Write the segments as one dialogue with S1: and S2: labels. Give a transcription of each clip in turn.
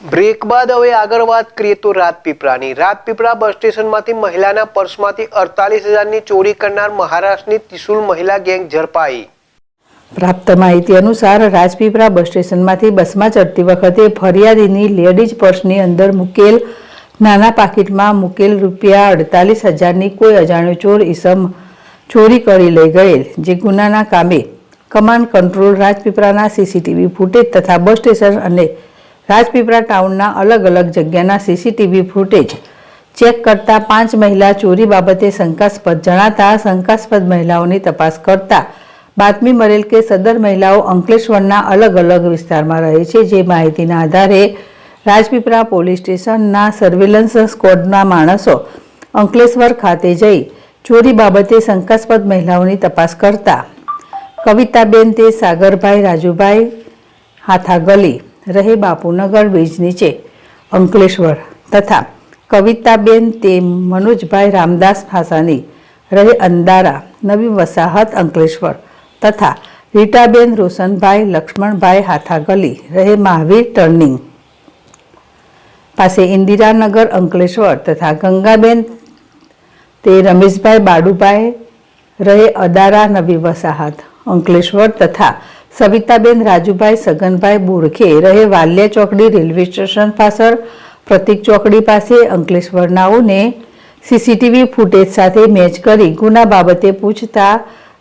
S1: Break બાદ હવે આગળ વાત કરીએ તો રાજપીપળાની બસ સ્ટેશનમાંથી મહિલાના પર્સમાંથી 48,000ની ચોરી કરનાર મહારાષ્ટ્રની ત્રિશુલ મહિલા ગેંગ ઝડપાઈ।
S2: પ્રાપ્ત માહિતી અનુસાર રાજપીપળા બસ સ્ટેશનમાંથી બસમાં ચડતી વખતે ફરિયાદીની લેડીઝ પર્સની અંદર મૂકેલ નાના પાકીટમાં મૂકેલ ₹48,000ની કોઈ અજાણ્યો ચોર ઈસમ ચોરી કરી લઈ ગયેલ, જે ગુનાના કામે કમાન્ડ કંટ્રોલ રાજપીપળાના સીસીટીવી ફૂટેજ તથા બસ સ્ટેશન અને રાજપીપળા ટાઉનના અલગ અલગ જગ્યાના સીસીટીવી ફૂટેજ ચેક કરતા 5 મહિલા ચોરી બાબતે શંકાસ્પદ જણાતા શંકાસ્પદ મહિલાઓની તપાસ કરતા બાતમી મળેલ કે સદર મહિલાઓ અંકલેશ્વરના અલગ અલગ વિસ્તારમાં રહે છે, જે માહિતીના આધારે રાજપીપળા પોલીસ સ્ટેશનના સર્વેલન્સ સ્ક્વોડના માણસો અંકલેશ્વર ખાતે જઈ ચોરી બાબતે શંકાસ્પદ મહિલાઓની તપાસ કરતા કવિતાબેન તે સાગરભાઈ રાજુભાઈ હાથાગલી રહે બાપુનગર બ્રિજ નીચે અંકલેશ્વર તથા કવિતાબેન તે મનોજભાઈ રામદાસ ફાસાની રહે અંદારા નવી વસાહત અંકલેશ્વર તથા રીટાબેન રોશનભાઈ લક્ષ્મણભાઈ હાથાગલી રહે મહાવીર ટર્નિંગ પાસે ઇન્દિરાનગર અંકલેશ્વર તથા ગંગાબેન તે રમેશભાઈ બાડુભાઈ રહે અદારા નવી વસાહત અંકલેશ્વર તથા સવિતાબેન રાજુભાઈ સગનભાઈ બોરખે રહે વાલિયા ચોકડી રેલવે સ્ટેશન પાછળ પ્રતિક ચોકડી પાસે અંકલેશ્વર નાઓને સીસીટીવી ફૂટેજ સાથે મેચ કરી ગુના બાબતે પૂછતા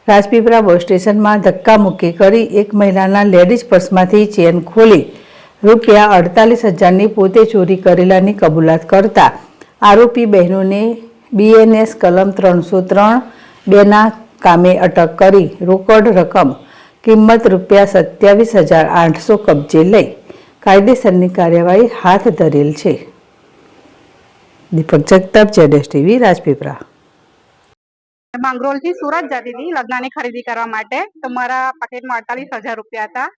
S2: રાજપીપળા બસ સ્ટેશનમાં ધક્કામુક્કી કરી એક મહિલાના લેડીઝ પર્સમાંથી ચેન ખોલી ₹48,000ની પોતે ચોરી કરેલાની કબૂલાત કરતા આરોપી બહેનોને BNS કલમ 303(2) કામે અટક કરી રોકડ રકમ કિંમત ₹27,800 કબજે લઈ કાયદેસરની કાર્યવાહી હાથ ધરેલ છે। દીપક જગતાપ, ZSTV, રાજપીપળા।
S3: માંગરોળથી સુરત જતી હતી લગ્નની ખરીદી કરવા માટે, તો મારા પાકીટમાં ₹48,000 હતા।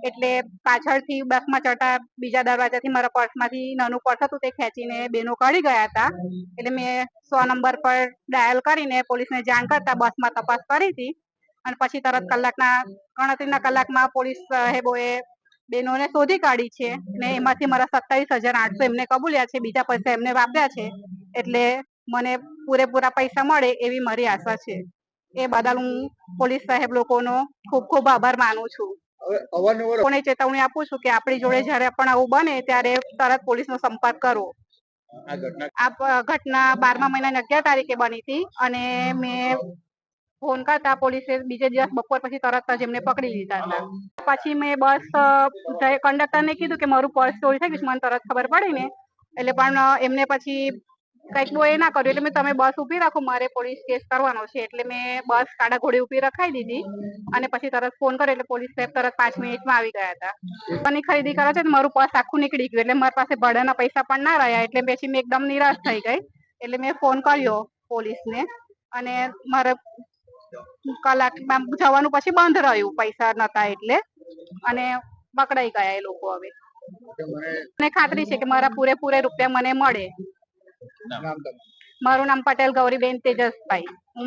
S3: એટલે પાછળથી બસમાં ચડતા બીજા દરવાજાથી મારા પર્સમાંથી નાનું પર્સ હતું તે ખેંચીને બેનો કાઢી ગયા હતા। એટલે મેં 100 નંબર પર ડાયલ કરીને પોલીસને જાણ કરતા બસમાં તપાસ કરી હતી અને પછી તરત ગણતરીના કલાકમાં પોલીસ સાહેબોએ બેનોને શોધી કાઢી છે ને એમાંથી મારા ₹27,800 એમને કબૂલ્યા છે, બીજા પૈસા એમને વાપર્યા છે। એટલે મને પૂરેપૂરા પૈસા મળે એવી મારી આશા છે। એ બદલ હું પોલીસ સાહેબ લોકોનો ખૂબ ખૂબ આભાર માનું છું। લોકોને ચેતવણી આપું છું કે આપણી જોડે જયારે પણ આવું બને ત્યારે તરત પોલીસનો સંપર્ક કરો। આ ઘટના 12મા મહિનાની 11 તારીખે બની હતી અને મેં ફોન કરતા પોલીસે બીજે દિવસ બપોર પછી તરત જ એમને પકડી લીધા હતા। પછી મેં બસ કંડક્ટરને કીધું કે મારું પર્સ ચોરી થઈ ગયું, મને તરત ખબર પડી ને એટલે પણ એમને પછી કંઈક બહુ એ ના કર્યું એટલે મેં તમે બસ ઊભી રાખો, મારે પોલીસ કેસ કરવાનો છે। એટલે મેં બસ કાડા ઘોડે ઊભી રખાઈ દીધી અને પછી તરત ફોન કર્યો એટલે પોલીસ સાહેબ તરત 5 મિનિટમાં આવી ગયા હતા। મને ખરીદી કરવા છે મારું પર્સ આખું નીકળી ગયું એટલે મારી પાસે ભાડાના પૈસા પણ ના રહ્યા એટલે પછી મેં એકદમ નિરાશ થઈ ગઈ। એટલે મેં ફોન કર્યો પોલીસને અને મારે કલાકમાં જવાનું પછી બંધ રહ્યું, પૈસા નતા એટલે, અને પકડાઈ ગયા એ લોકો। હવે મને ખાતરી છે કે મારા પૂરેપૂરા રૂપિયા મને મળે। મારું નામ પટેલ ગૌરીબેન તેજસભાઈ, હું